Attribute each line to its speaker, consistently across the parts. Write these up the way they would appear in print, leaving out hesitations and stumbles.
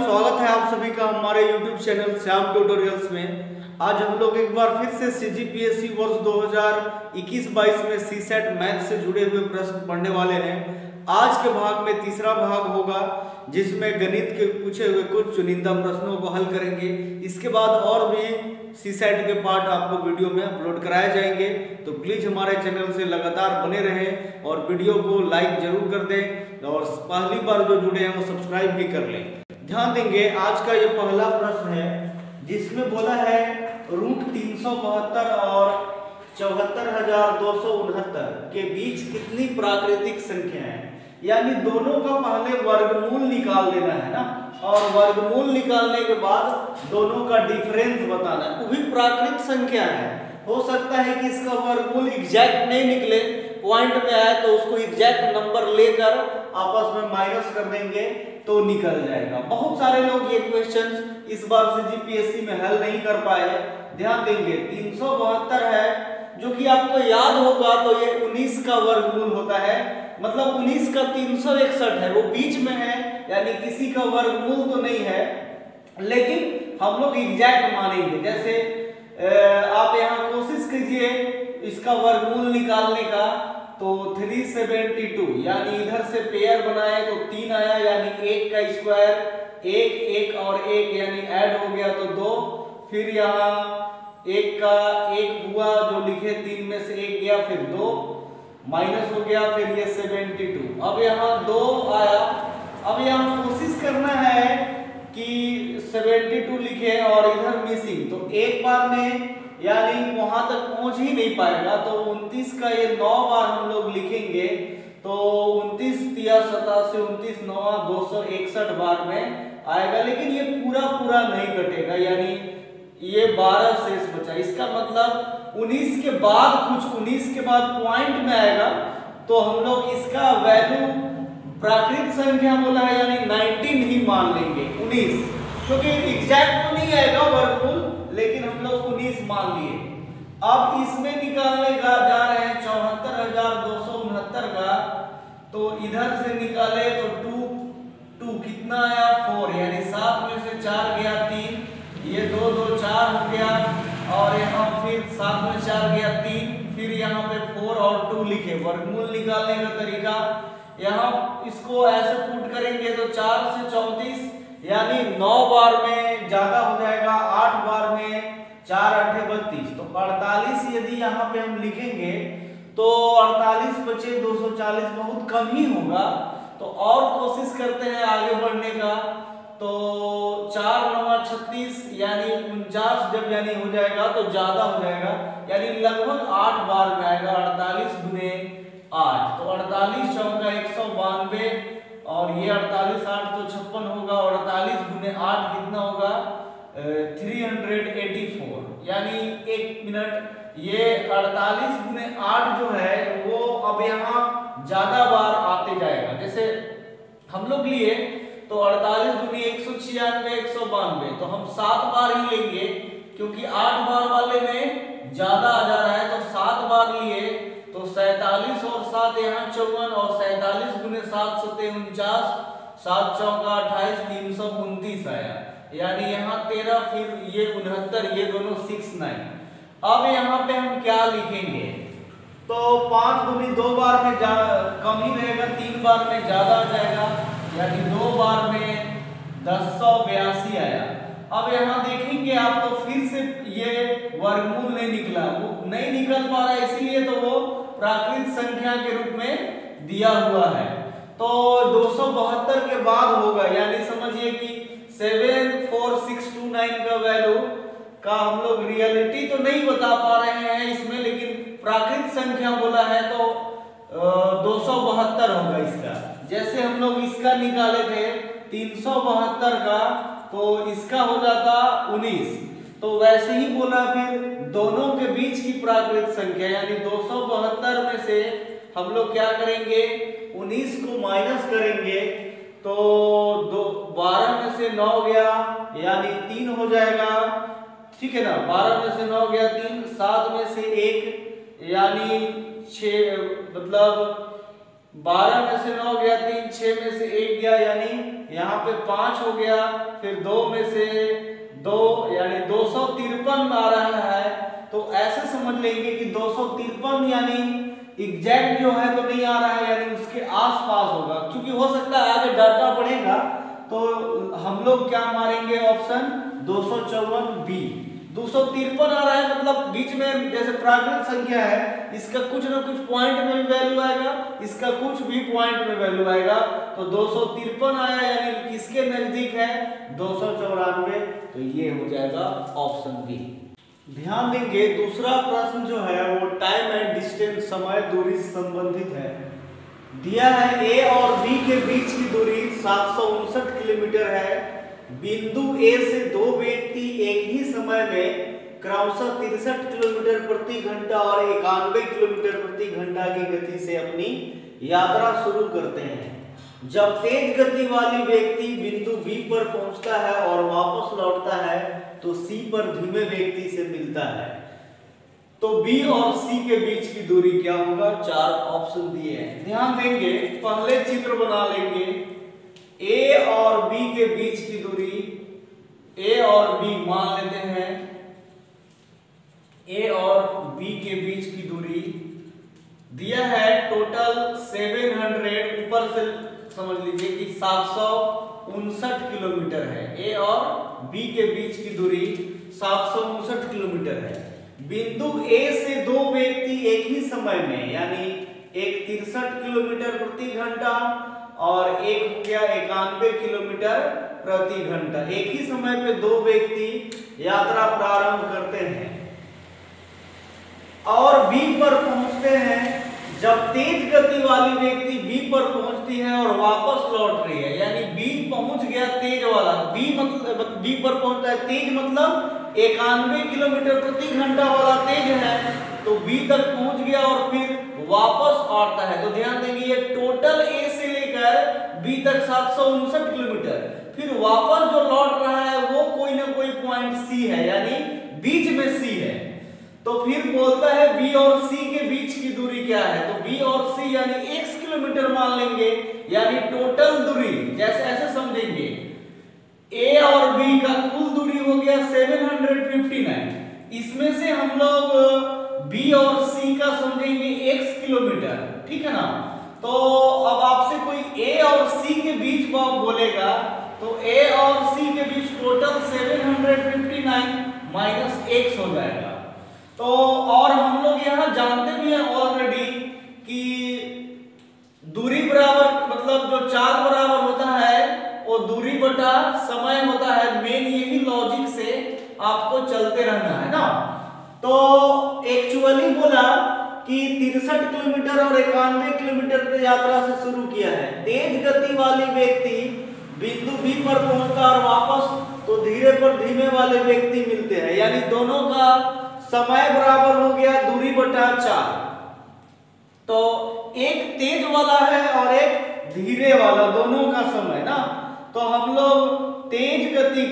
Speaker 1: स्वागत है आप सभी का हमारे YouTube चैनल श्याम ट्यूटोरियल्स में। आज हम लोग एक बार फिर से CGPSC वर्ष 2021-22 में CSET मैथ से जुड़े हुए प्रश्न पढ़ने वाले हैं। आज के भाग में तीसरा भाग होगा जिसमें गणित के पूछे हुए कुछ चुनिंदा प्रश्नों को हल करेंगे। इसके बाद और भी CSET के पार्ट आपको वीडियो में अपलोड कराए जाएंगे, तो प्लीज हमारे चैनल से लगातार बने रहें और वीडियो को लाइक जरूर कर दें और पहली बार जो जुड़े हैं वो सब्सक्राइब भी कर लें। ध्यान देंगे, आज का ये पहला प्रश्न है जिसमें बोला है रूट 372 और 74,269 के बीच कितनी प्राकृतिक संख्या है, यानी दोनों का पहले वर्गमूल निकाल देना है ना, और वर्गमूल निकालने के बाद दोनों का डिफरेंस बताना है। वो भी प्राकृतिक संख्या है, हो सकता है कि इसका वर्गमूल एग्जैक्ट नहीं निकले, पॉइंट में आए तो उसको एग्जैक्ट नंबर लेकर आपस में माइनस कर देंगे तो निकल जाएगा। बहुत सारे लोग ये क्वेश्चंस इस बार से CGPSC में हल नहीं कर पाए। ध्यान देंगे 372 है जो कि आपको याद होगा तो ये 19 का वर्गमूल होता है, मतलब 19 का 361 है, वो बीच में है, यानी किसी का वर्गमूल तो नहीं है, लेकिन हम लोग एग्जैक्ट मानेंगे। जैसे आप यहाँ कोशिश कीजिए इसका वर्गमूल निकालने का, तो 372, यानी इधर से पेयर बनाए तो 3 आया, यानी 1 का स्क्वायर 1 और 1 यानी ऐड हो गया तो 2, फिर यहाँ 1 का 1 हुआ जो लिखे 3 में से 1 गया, फिर 2 माइनस हो गया, फिर ये 72। अब यहाँ 2 आया। अब यहाँ कोशिश करना है कि 72 लिखे और इधर मिसिंग, तो एक बार में यानी वहां तक पहुंच ही नहीं पाएगा, तो 29 का ये 9 बार हम लोग लिखेंगे तो 29 तिया 87 29 9 261 बार में आएगा, लेकिन ये पूरा नहीं कटेगा, यानी ये 12 शेष बचा। इसका मतलब 19 के बाद कुछ 19 के बाद पॉइंट में आएगा तो हम लोग इसका वैल्यू प्राकृतिक संख्या बोला है यानी 19 ही मान लेंगे, 19, क्योंकि एग्जैक्ट तो नहीं आएगा वर्गमूल, लेकिन हम लोग 19 मान लिए। अब इसमें निकालने का जा रहे हैं 74,269 का, तो इधर से निकाले तो 2 कितना आया 4, यानी 7 में से 4 गया 3, ये 2 2 4 हो गया, और यहाँ फिर 7 में 4 गया 3, फिर यहाँ पे 4 और 2 लिखे। वर्गमूल निकालने का तरीका यहाँ इसको ऐसे पुट करेंगे तो 4 से 34, यानी 9 बार में ज्यादा हो जाएगा, 8 बार में 4 8 32, तो 48 यदि यहाँ पे हम लिखेंगे तो 48 बचे 240, बहुत कम ही होगा। तो और कोशिश करते हैं आगे बढ़ने का, तो 4 9 36 यानी 49 जब यानी हो जाएगा तो ज्यादा हो जाएगा, यानी लगभग 8 बार में आएगा, 48 गुने 8, तो 48 चौका 192, और ये 48 8 तो 56 होगा, और 48 गुने 8 कितना होगा 384, यानी 1 मिनट। ये 48 गुने 8 जो है वो अब यहाँ ज्यादा बार आते जाएगा। जैसे हम लोग लिए तो 48 गुने 196 192, तो हम 7 बार ही लेंगे क्योंकि 8 बार वाले में ज्यादा आ जा रहा है, तो 7 बार लिए तो 47 और 7 यहाँ 54, और 47 गुने 7 7 49, 7 चौका 28 329 आया, यानी यहाँ 13, फिर ये 69, ये दोनों 69। अब यहाँ पे हम क्या लिखेंगे, तो 5 गुनी 2 बार में कम ही रहेगा, 3 बार में ज्यादा आ जाएगा, यानी 2 बार में 1082 आया। अब यहाँ देखेंगे आप तो फिर से ये वर्गमूल नहीं निकला, वो नहीं निकल पा रहा है, इसीलिए तो वो प्राकृतिक संख्या के रूप में दिया हुआ है। तो 272 के बाद होगा, यानी समझिए कि 74629 का वैल्यू का हम लोग रियलिटी तो नहीं बता पा रहे हैं इसमें, लेकिन प्राकृतिक संख्या बोला है तो 272 होगा इसका। जैसे हम लोग इसका निकाले थे 372 का, तो इसका हो जाता 19, तो वैसे ही बोला फिर दोनों के बीच की प्राकृतिक संख्या, यानी 272 में से हम लोग क्या करेंगे 19 को माइनस करेंगे, तो 12 में से 9 गया यानी 3 हो जाएगा, ठीक है ना, 12 में से 9 गया 3, 7 में से 1 यानी 6 मतलब 12 में से 9 गया, 3 6 में से 1 गया, यानी यहाँ पे 5 हो गया, फिर 2 में से 2 यानी 253 आ रहा है। तो ऐसे समझ लेंगे कि 253 यानी एग्जैक्ट जो है तो नहीं आ रहा है, यानी उसके आसपास होगा, क्योंकि हो सकता है आगे डाटा पड़ेगा तो हम लोग क्या मारेंगे ऑप्शन 254 बी। 253 आ रहा है मतलब बीच में जैसे प्राकृतिक संख्या है, इसका कुछ ना कुछ पॉइंट में भी वैल्यू आएगा, इसका कुछ भी पॉइंट में वैल्यू आएगा। तो 253 आया यानी किसके नजदीक है 294, तो ये हो जाएगा ऑप्शन बी। ध्यान देंगे दूसरा प्रश्न जो है वो टाइम एंड डिस्टेंस समय दूरी से संबंधित है। दिया है ए और बी के बीच की दूरी 759 किलोमीटर है। बिंदु ए से दो व्यक्ति एक ही समय में क्रमशः 63 किलोमीटर प्रति घंटा और 91 किलोमीटर प्रति घंटा की गति से अपनी यात्रा शुरू करते हैं। जब तेज गति वाली व्यक्ति बिंदु बी पर पहुंचता है और वापस लौटता है तो सी पर धीमे व्यक्ति से मिलता है, तो बी और सी के बीच की दूरी क्या होगा? 4 ऑप्शन दिए हैं। ध्यान देंगे, पहले चित्र बना लेंगे। ए और बी के बीच की दूरी, ए और बी मान लेते हैं, ए और बी के बीच की दूरी दिया है टोटल 700, ऊपर से समझ लीजिए कि 759 किलोमीटर है। ए और बी के बीच की दूरी 759 किलोमीटर है। बिंदु ए से दो व्यक्ति एक ही समय में यानी एक 63 किलोमीटर प्रति घंटा और एक हो गया 91 किलोमीटर प्रति घंटा, एक ही समय पे दो व्यक्ति यात्रा प्रारंभ करते हैं और बी पर पहुंचते हैं। जब तेज गति वाली व्यक्ति बी पर पहुंचती है और वापस लौट रही है, यानी बी पहुंच गया तेज वाला, बी मतलब बी पर पहुंचता है, तेज मतलब 91 किलोमीटर प्रति घंटा वाला तेज है, तो बी तक पहुंच गया और फिर वापस आता है। तो ध्यान देंगे ये टोटल ए से लेकर बी तक 759 किलोमीटर, फिर वापस जो लौट रहा है वो कोई ना कोई पॉइंट सी है, यानी बीच में सी है। तो फिर बोलता है बी और सी के बीच की दूरी क्या है? तो बी और सी यानी x किलोमीटर मान लेंगे, यानी टोटल दूरी जैसे ऐसे समझेंगे, ए और बी का कुल दूरी हो गया 759। इसमें से हम लोग बी और सी का समझेंगे x किलोमीटर, ठीक है ना। तो अब आपसे कोई ए और सी के बीच बोलेगा तो ए और सी के बीच टोटल 759 माइनस x हो जाएगा। तो और हम लोग यहाँ जानते भी हैं ऑलरेडी कि दूरी बराबर मतलब जो 4 बराबर होता है वो दूरी बटा समय होता है। मेन यही लॉजिक से आपको चलते रहना है ना। तो एक्चुअली बोला कि 63 किलोमीटर और 91 किलोमीटर की यात्रा से शुरू किया है। तेज गति वाली व्यक्ति बिंदु बी पर पहुंचता और वापस तो धीरे पर धीमे वाले व्यक्ति मिलते हैं, यानी दोनों का समय बराबर हो गया दूरी बटा 4। तो एक तेज वाला है और एक धीरे वाला, दोनों का समय ना। तो हम लोग तेज गति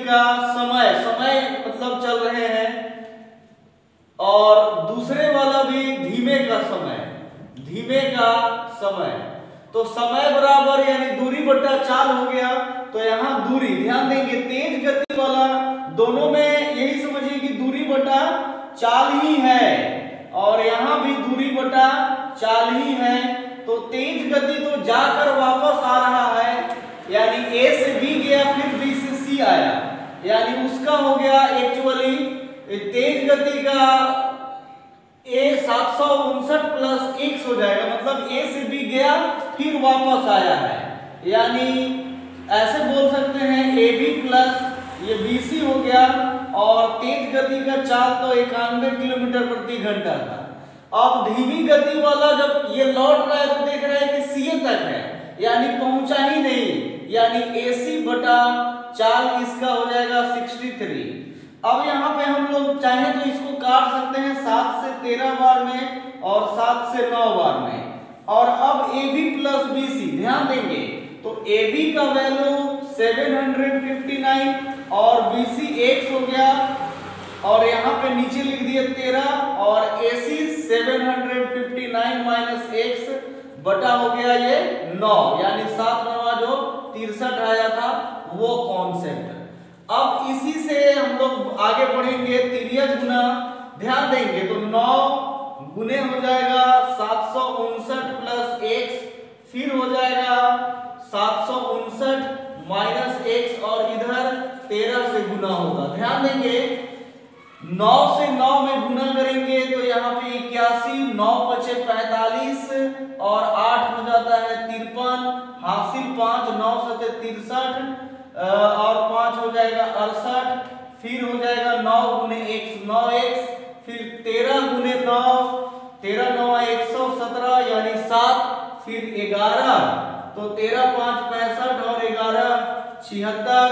Speaker 1: का समय मतलब चल रहे हैं और दूसरे वाला भी धीमे का समय, तो समय बराबर यानी दूरी बटा 4 हो गया। तो यहाँ दूरी ध्यान देंगे, तेज गति वाला दोनों में यही समझिए कि दूरी बटा 4 ही है और यहाँ भी दूरी बटा 4 ही है। तो तेज गति तो जाकर वापस आ रहा है, यानी ए से बी गया फिर बी से सी आया, यानी उसका हो गया एक्चुअली तेज गति का ए 759 प्लस x हो जाएगा, मतलब ए से बी गया फिर वापस आया है, यानी ऐसे बोल सकते हैं ए बी प्लस ये BC हो गया और तेज गति का चाल तो 91 किलोमीटर प्रति घंटा था। अब धीमी गति वाला जब ये लौट रहा है तो देख रहा है कि सी तक है, यानी पहुंचा ही नहीं, यानी AC बटा चाल इसका हो जाएगा 63। अब यहाँ पे हम लोग चाहें तो इसको काट सकते हैं 7 से 13 बार में और 7 से 9 बार में। और अब AB प्लस BC ध्यान देंगे तो AB का वैल्यू 759 और BC x हो गया और यहाँ पे नीचे लिख दिए 13 और AC 759 माइनस x बटा हो गया ये 9, यानी 7 9 जो 63 आया था वो कॉन्सेप्ट। अब इसी से हम लोग आगे बढ़ेंगे, तिर्यक गुना ध्यान देंगे तो 9 गुने हो जाएगा 759 प्लस x, फिर हो जाएगा 759 माइनस x और इधर 13 से गुना होगा। ध्यान देंगे 9 से 9 में गुना करेंगे तो यहाँ पे 81, 9 पचे 45 और 8 हो जाता है 53, हासिल 5, 9 सते 63 और 5 हो जाएगा 68, फिर हो जाएगा 9 गुने x 9x, फिर 13 गुने 9, 13 9 117 यानी 7, फिर 11 तो 13 5 65 और 11 76,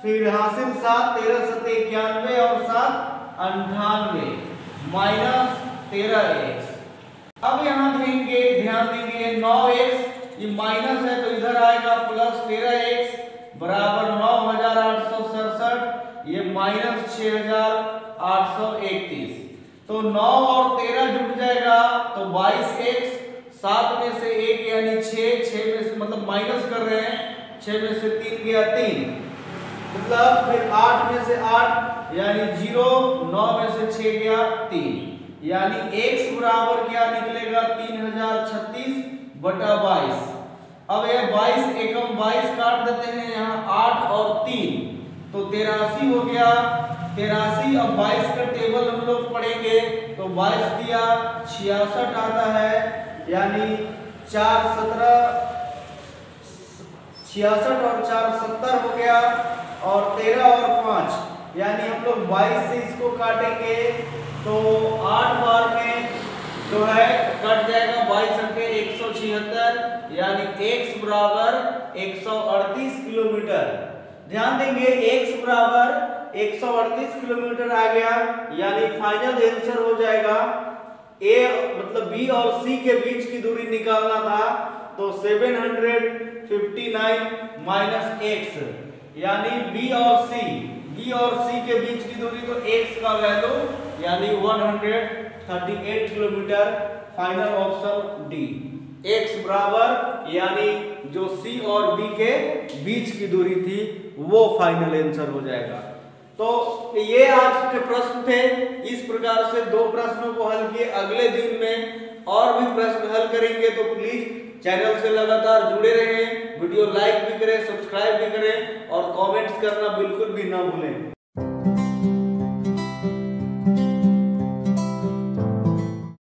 Speaker 1: फिर हासिल 7, 13 सते 91 और 7 98 माइनस 13x। अब यहाँ देंगे ध्यान देंगे 9x ये माइनस है तो इधर आएगा प्लस 13x बराबर 9867, ये माइनस 6831। तो 9 और 13 जुट जाएगा तो 22x, 7 में से 1 यानी 6 में से मतलब माइनस कर रहे हैं, 6 में से 3 गया 3, मतलब फिर 8 में से 8 यानी 0, 9 में से 6 गया 3, यानी x बराबर क्या निकलेगा 3036 बटा 22। अब ये 22 एकम 22 काट देते हैं यहाँ 8 और 3 तो 83 हो गया 83। अब 22 का टेबल हम लोग पढ़ेंगे तो 22 दिया 66 आता है, यानी 4 17 66 और 4 70 हो गया और 13 और 5 यानी हम लोग 22 से इसको काटेंगे तो 8 बार में जो है कट जाएगा 22 अंके 176, यानी x बराबर 138 किलोमीटर। ध्यान देंगे x बराबर 138 किलोमीटर आ गया, यानी फाइनल आंसर हो जाएगा a मतलब b और c के बीच की दूरी निकालना था तो 759 माइनस x, यानी b और c के बीच की दूरी तो x का वैल्यू यानी 138 kilometre. Final option D, x बराबर यानी जो c और b के बीच की दूरी थी वो फाइनल आंसर हो जाएगा। तो ये आज के प्रश्न थे, इस प्रकार से 2 प्रश्नों को हल किए। अगले दिन में और भी प्रश्न हल करेंगे तो प्लीज चैनल से लगातार जुड़े रहें, वीडियो लाइक भी करें, सब्सक्राइब भी करें और कमेंट्स करना बिल्कुल भी ना भूलें।